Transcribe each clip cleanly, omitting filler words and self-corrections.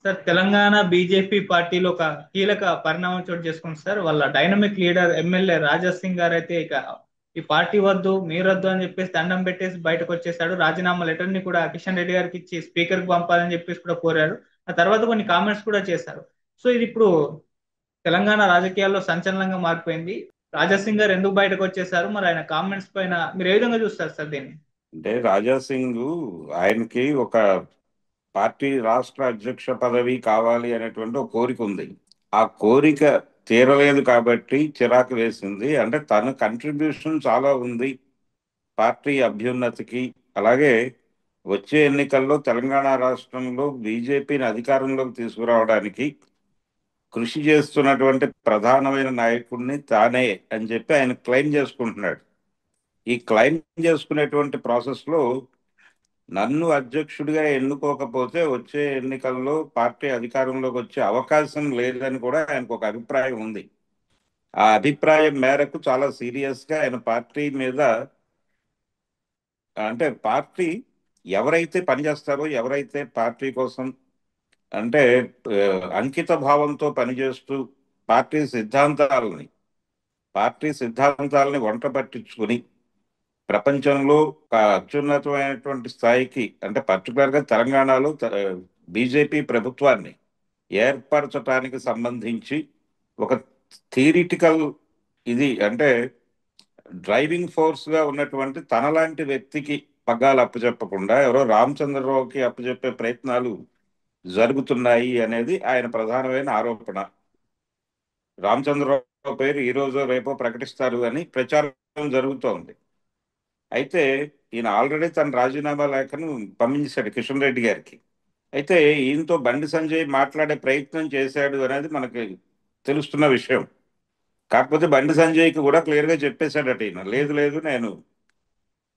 Sir, Telangana BJP పార్టీలో ఒక కీలక పరిణామం చోటు చేసుకుంది సార్. వాళ్ళ dynamic leader MLA Raja Singh గారు అయితే ఇక ఈ పార్టీ వద్దు, మీరొద్దు అని చెప్పేసి దండం పెట్టేసి బయటకు వచ్చేసాడు. రాజీనామా లెటర్ ని కూడా కిషన్ రెడ్డి గారికి ఇచ్చి స్పీకర్ కి పంపాలని చెప్పేసి కూడా కోరారు. ఆ తర్వాత కొన్ని కామెంట్స్ కూడా చేశారు. సో ఇది ఇప్పుడు తెలంగాణ రాజకీయాల్లో సంచలనంగా మారిపోయింది. రాజా సింగ్ గారు ఎందుకు బయటకు వచ్చేసారు, మరి ఆయన కామెంట్స్ పైన మీరు ఏ విధంగా చూస్తారు సార్ దీన్ని? అంటే రాజా సింగ్ ఆయనకి ఒక పార్టీ రాష్ట్ర అధ్యక్ష పదవి కావాలి అనేటువంటి ఒక కోరిక ఉంది. ఆ కోరిక తీరలేదు కాబట్టి చిరాకు వేసింది. అంటే తన కంట్రిబ్యూషన్ చాలా ఉంది పార్టీ అభ్యున్నతికి. అలాగే వచ్చే ఎన్నికల్లో తెలంగాణ రాష్ట్రంలో బీజేపీని అధికారంలోకి తీసుకురావడానికి కృషి చేస్తున్నటువంటి ప్రధానమైన నాయకుడిని తానే అని చెప్పి ఆయన క్లెయిమ్ చేసుకుంటున్నాడు. ఈ క్లెయిమ్ చేసుకునేటువంటి ప్రాసెస్లో నన్ను అధ్యక్షుడిగా ఎన్నుకోకపోతే వచ్చే ఎన్నికల్లో పార్టీ అధికారంలోకి వచ్చే అవకాశం లేదని కూడా ఆయనకు ఒక అభిప్రాయం ఉంది. ఆ అభిప్రాయం మేరకు చాలా సీరియస్గా ఆయన పార్టీ మీద, అంటే పార్టీ ఎవరైతే పనిచేస్తారో, ఎవరైతే పార్టీ కోసం అంటే అంకిత భావంతో పనిచేస్తూ పార్టీ సిద్ధాంతాలని వంట పట్టించుకుని ప్రపంచంలో ఒక అత్యున్నతమైనటువంటి స్థాయికి, అంటే పర్టికులర్గా తెలంగాణలో బీజేపీ ప్రభుత్వాన్ని ఏర్పరచడానికి సంబంధించి ఒక థియరిటికల్ ఇది, అంటే డ్రైవింగ్ ఫోర్స్గా ఉన్నటువంటి తనలాంటి వ్యక్తికి పగ్గాలు అప్పచెప్పకుండా ఎవరో రామచంద్రరావుకి అప్పచెప్పే ప్రయత్నాలు జరుగుతున్నాయి అనేది ఆయన ప్రధానమైన ఆరోపణ. రామచంద్రరావు పేరు ఈ రోజు రేపో ప్రకటిస్తారు అని ప్రచారం జరుగుతోంది. అయితే ఈయన ఆల్రెడీ తన రాజీనామా లేఖను పంపించాడు కిషన్ రెడ్డి గారికి. అయితే ఈయనతో బండి సంజయ్ మాట్లాడే ప్రయత్నం చేశాడు అనేది మనకి తెలుస్తున్న విషయం. కాకపోతే బండి సంజయ్కి కూడా క్లియర్గా చెప్పేశాడట ఈయన, లేదు లేదు నేను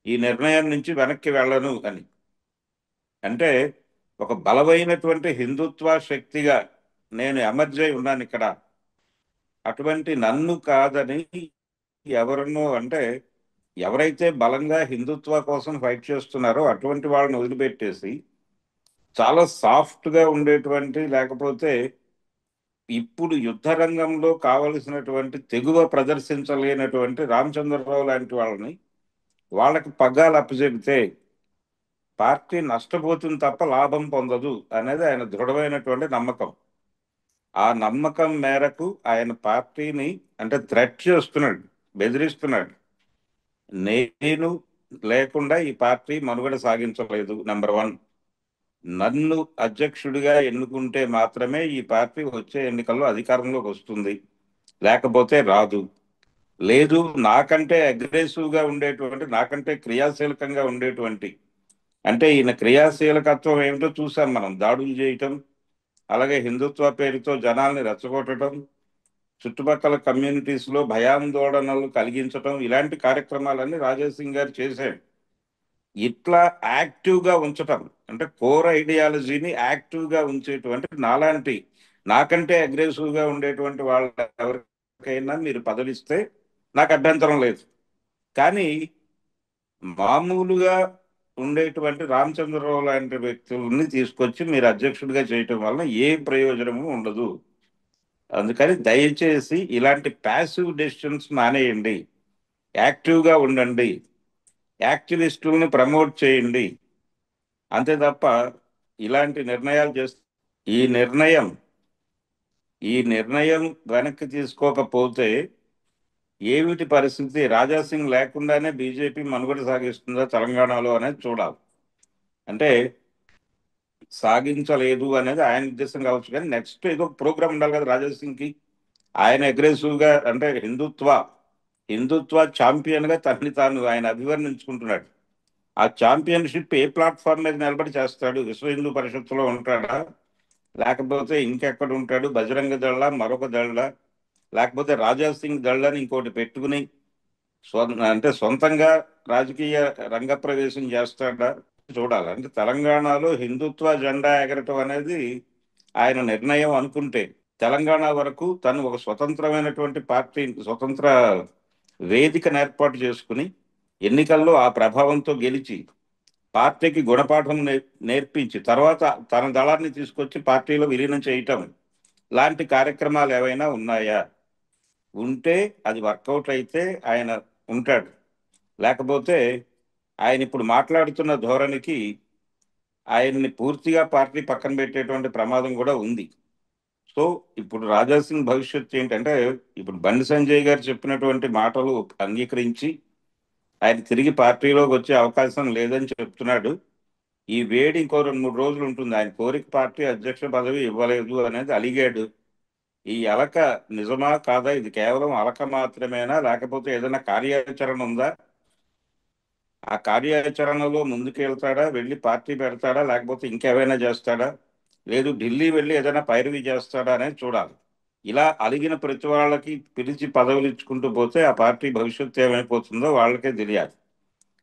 ఈ నిర్ణయం నుంచి వెనక్కి వెళ్ళను అని. అంటే ఒక బలమైనటువంటి హిందుత్వ శక్తిగా నేను ఎమర్జ్ అయి ఉన్నాను ఇక్కడ. అటువంటి నన్ను కాదని ఎవరినో, అంటే ఎవరైతే బలంగా హిందుత్వ కోసం ఫైట్ చేస్తున్నారో అటువంటి వాళ్ళని వదిలిపెట్టేసి చాలా సాఫ్ట్గా ఉండేటువంటి, లేకపోతే ఇప్పుడు యుద్ధ రంగంలో కావలసినటువంటి తెగువ ప్రదర్శించలేనటువంటి రామచంద్రరావు లాంటి వాళ్ళకి పగ్గాలు అప్పచెబితే పార్టీ నష్టపోతుంది తప్ప లాభం పొందదు అనేది ఆయన దృఢమైనటువంటి నమ్మకం. ఆ నమ్మకం మేరకు ఆయన పార్టీని అంటే థ్రెట్ చేస్తున్నాడు, బెదిరిస్తున్నాడు. నేను లేకుండా ఈ పార్టీ మనుగడ సాగించలేదు. నెంబర్ వన్, నన్ను అధ్యక్షుడిగా ఎన్నుకుంటే మాత్రమే ఈ పార్టీ వచ్చే ఎన్నికల్లో అధికారంలోకి వస్తుంది, లేకపోతే రాదు. లేదు, నాకంటే అగ్రెసివ్గా ఉండేటువంటి, నాకంటే క్రియాశీలకంగా ఉండేటువంటి, అంటే ఈయన క్రియాశీలకత్వం ఏమిటో చూసాం మనం. దాడులు చేయటం, అలాగే హిందుత్వ పేరుతో జనాల్ని రెచ్చగొట్టడం, చుట్టుపక్కల కమ్యూనిటీస్లో భయాందోళనలు కలిగించటం, ఇలాంటి కార్యక్రమాలన్నీ రాజాసింగ్ గారు చేశాడు. ఇట్లా యాక్టివ్గా ఉంచటం, అంటే కోర్ ఐడియాలజీని యాక్టివ్గా ఉంచేటువంటి నాలాంటి, నాకంటే అగ్రెసివ్గా ఉండేటువంటి వాళ్ళ ఎవరికైనా మీరు పదవిస్తే నాకు అభ్యంతరం లేదు. కానీ మామూలుగా ఉండేటువంటి రామచంద్రరావు లాంటి వ్యక్తుల్ని తీసుకొచ్చి మీరు అధ్యక్షుడిగా చేయటం వల్ల ఏ ప్రయోజనము ఉండదు. అందుకని దయచేసి ఇలాంటి ప్యాసివ్ డెసిషన్స్ మానేయండి, యాక్టివ్గా ఉండండి, యాక్టివిస్టుల్ని ప్రమోట్ చేయండి. అంతే తప్ప ఇలాంటి నిర్ణయాలు చేస్తే ఈ నిర్ణయం ఈ నిర్ణయం వెనక్కి తీసుకోకపోతే ఏమిటి పరిస్థితి, రాజాసింగ్ లేకుండానే బీజేపీ మనుగడ సాగిస్తుందా తెలంగాణలో అనేది చూడాలి. అంటే సాగించలేదు అనేది ఆయన ఉద్దేశం కావచ్చు, కానీ నెక్స్ట్ ఏదో ప్రోగ్రామ్ ఉండాలి కదా రాజాసింగ్కి. ఆయన అగ్రెసివ్గా, అంటే హిందుత్వ ఛాంపియన్గా తనని తాను ఆయన అభివర్ణించుకుంటున్నాడు. ఆ ఛాంపియన్షిప్ ఏ ప్లాట్ఫామ్ మీద నిలబడి చేస్తాడు? విశ్వ హిందూ పరిషత్తులో ఉంటాడా, లేకపోతే ఇంకెక్కడ ఉంటాడు? బజరంగ దళ, మరొక దళ, లేకపోతే రాజా సింగ్ దళని ఇంకోటి పెట్టుకుని అంటే సొంతంగా రాజకీయ రంగ ప్రవేశం చేస్తాడా చూడాలి. అంటే తెలంగాణలో హిందుత్వ జెండా ఎగరటం అనేది ఆయన నిర్ణయం అనుకుంటే, తెలంగాణ వరకు తను ఒక స్వతంత్రమైనటువంటి పార్టీ, స్వతంత్ర వేదికను ఏర్పాటు చేసుకుని ఎన్నికల్లో ఆ ప్రభావంతో గెలిచి పార్టీకి గుణపాఠం నేర్పించి తర్వాత తన దళాన్ని తీసుకొచ్చి పార్టీలో విలీనం చేయటం లాంటి కార్యక్రమాలు ఏవైనా ఉన్నాయా? ఉంటే అది వర్కౌట్ అయితే ఆయన ఉంటాడు. లేకపోతే ఆయన ఇప్పుడు మాట్లాడుతున్న ధోరణికి ఆయన్ని పూర్తిగా పార్టీ పక్కన పెట్టేటువంటి ప్రమాదం కూడా ఉంది. సో ఇప్పుడు రాజాసింగ్ భవిష్యత్తు ఏంటంటే, ఇప్పుడు బండి సంజయ్ గారు చెప్పినటువంటి మాటలు అంగీకరించి ఆయన తిరిగి పార్టీలోకి వచ్చే అవకాశం లేదని చెప్తున్నాడు. ఈ వేడి ఇంకో 2-3 రోజులు ఉంటుంది. ఆయన కోరిక పార్టీ అధ్యక్ష పదవి ఇవ్వలేదు అనేది అలిగాడు. ఈ అలక నిజమా కాదా? ఇది కేవలం అలక మాత్రమేనా, లేకపోతే ఏదైనా కార్యాచరణ ఉందా? ఆ కార్యాచరణలో ముందుకు వెళ్తాడా, వెళ్ళి పార్టీ పెడతాడా, లేకపోతే ఇంకేమైనా చేస్తాడా, లేదు ఢిల్లీ వెళ్ళి ఏదైనా పైరవీ చేస్తాడా అనేది చూడాలి. ఇలా అలిగిన ప్రతి వాళ్ళకి పిలిచి పదవులు ఇచ్చుకుంటూ పోతే ఆ పార్టీ భవిష్యత్తు ఏమైపోతుందో వాళ్ళకే తెలియాలి.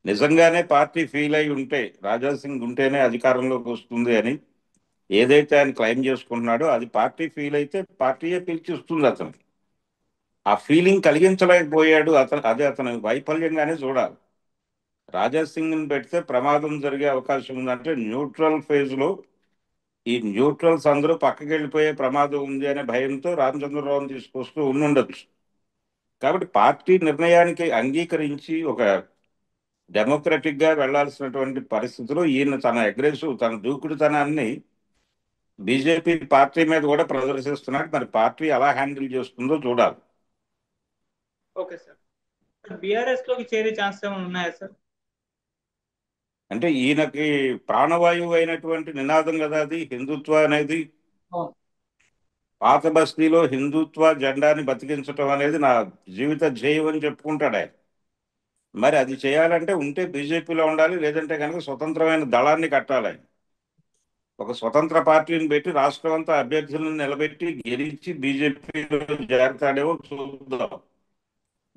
నిజంగానే పార్టీ ఫీల్ అయి ఉంటే, రాజాసింగ్ ఉంటేనే అధికారంలోకి వస్తుంది అని ఏదైతే ఆయన క్లెయిమ్ చేసుకుంటున్నాడో అది పార్టీ ఫీల్ అయితే పార్టీయే పిలిచి ఇస్తుంది అతనికి. ఆ ఫీలింగ్ కలిగించలేకపోయాడు అతను, అదే అతని వైఫల్యంగానే చూడాలి. రాజాసింగ్ ని పెడితే ప్రమాదం జరిగే అవకాశం ఉందంటే న్యూట్రల్ ఫేజ్ లో ఈ న్యూట్రల్స్ అందరూ పక్కకి వెళ్ళిపోయే ప్రమాదం ఉంది అనే భయంతో రామచంద్రరావుని తీసుకొస్తూ ఉండుండొచ్చు. కాబట్టి పార్టీ నిర్ణయానికి అంగీకరించి ఒక డెమోక్రటిక్ గా వెళ్లాల్సినటువంటి పరిస్థితిలో ఈయన తన అగ్రెసివ్, తన దూకుడుతనాన్ని బీజేపీ పార్టీ మీద కూడా ప్రదర్శిస్తున్నాడు. మరి పార్టీ ఎలా హ్యాండిల్ చేస్తుందో చూడాలి. Okay sir. బీఆర్ఎస్ లోకి చేరే ఛాన్స్ ఏమైనా ఉన్నాయా సార్? అంటే ఈయనకి ప్రాణవాయువు అయినటువంటి నినాదం కదా అది, హిందుత్వ అనేది. అవును. పాత బస్తీలో హిందుత్వ జెండాని బతికించడం అనేది నా జీవిత ధ్యేయం అని చెప్పుకుంటాడు ఆయన. మరి అది చేయాలంటే ఉంటే బీజేపీలో ఉండాలి, లేదంటే కనుక స్వతంత్రమైన దళాన్ని కట్టాలి ఆయన. ఒక స్వతంత్ర పార్టీని పెట్టి రాష్ట్రం అంతా అభ్యర్థులను నిలబెట్టి గెలిచి బీజేపీలో చేరతాడేమో చూద్దాం.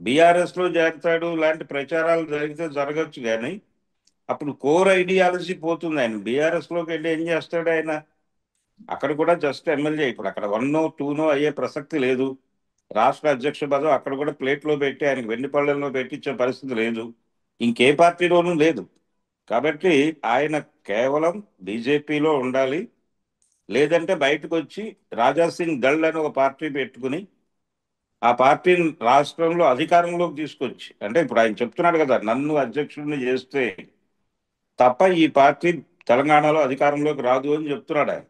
బీఆర్ఎస్ లో చేరతాడు లాంటి ప్రచారాలు జరిగితే జరగచ్చు, కానీ అప్పుడు కోర్ ఐడియాలజీ పోతుంది. ఆయన బీఆర్ఎస్ లోకి వెళ్ళి ఏం చేస్తాడు ఆయన? అక్కడ కూడా జస్ట్ ఎమ్మెల్యే. ఇప్పుడు అక్కడ 1నో 2నో అయ్యే ప్రసక్తి లేదు. రాష్ట్ర అధ్యక్ష పదవి అక్కడ కూడా ప్లేట్లో పెట్టి ఆయనకు వెండిపళ్ళెంలో పెట్టించే పరిస్థితి లేదు, ఇంకే పార్టీలోనూ లేదు. కాబట్టి ఆయన కేవలం బీజేపీలో ఉండాలి, లేదంటే బయటకు వచ్చి రాజాసింగ్ దళ్ అని ఒక పార్టీ పెట్టుకుని ఆ పార్టీని రాష్ట్రంలో అధికారంలోకి తీసుకొచ్చి, అంటే ఇప్పుడు ఆయన చెప్తున్నాడు కదా, నన్ను అధ్యక్షుడిని చేస్తే తప్ప ఈ పార్టీ తెలంగాణలో అధికారంలోకి రాదు అని చెప్తున్నాడు ఆయన.